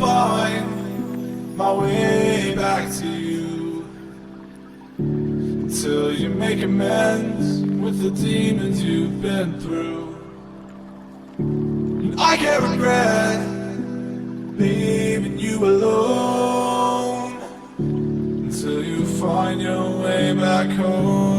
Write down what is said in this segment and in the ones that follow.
find my way back to you until you make amends with the demons you've been through. And I can't regret leaving you alone until you find your way back home.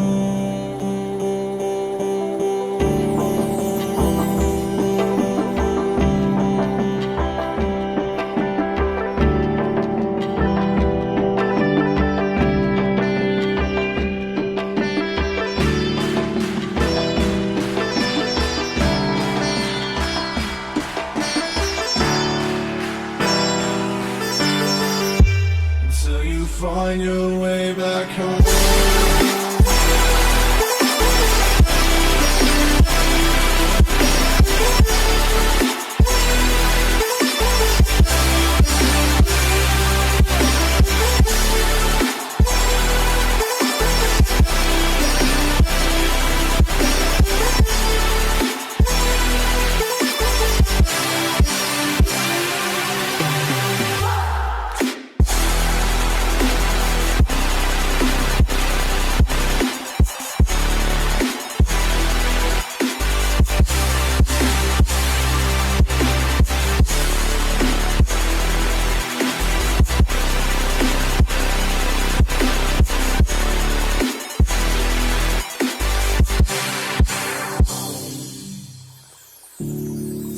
Find your way back home.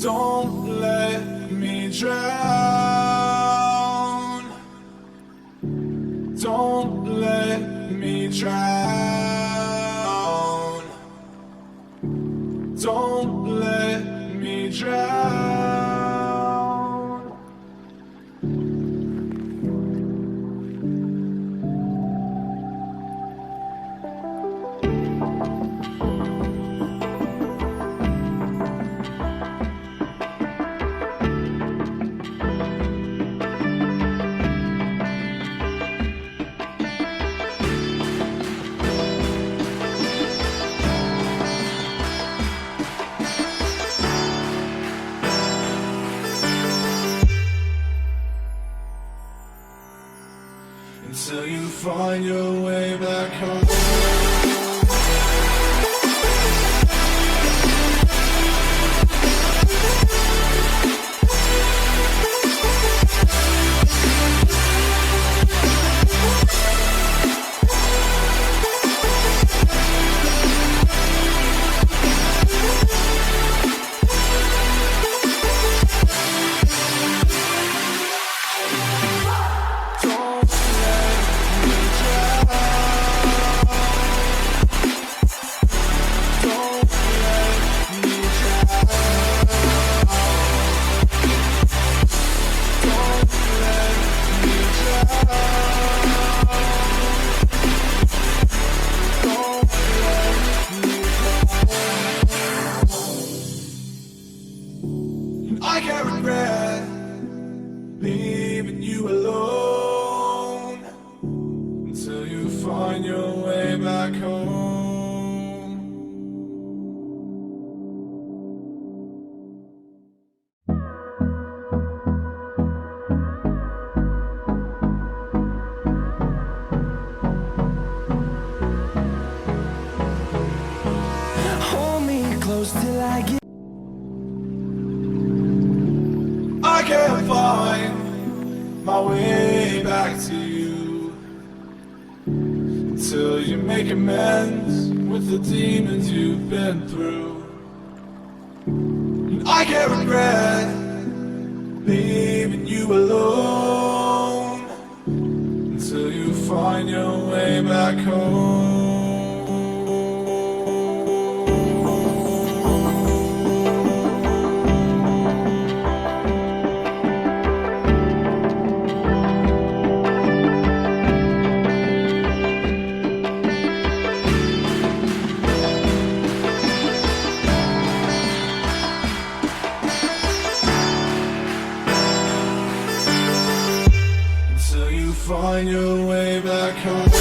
Don't let me drown. Don't let me drown. Don't let me drown. Until you find your way back home. I can't regret leaving you alone until you find your way back home. Hold me close till I get. I can't find my way back to you until you make amends with the demons you've been through. And I can't regret leaving you alone until you find your way back home. Find your way back home.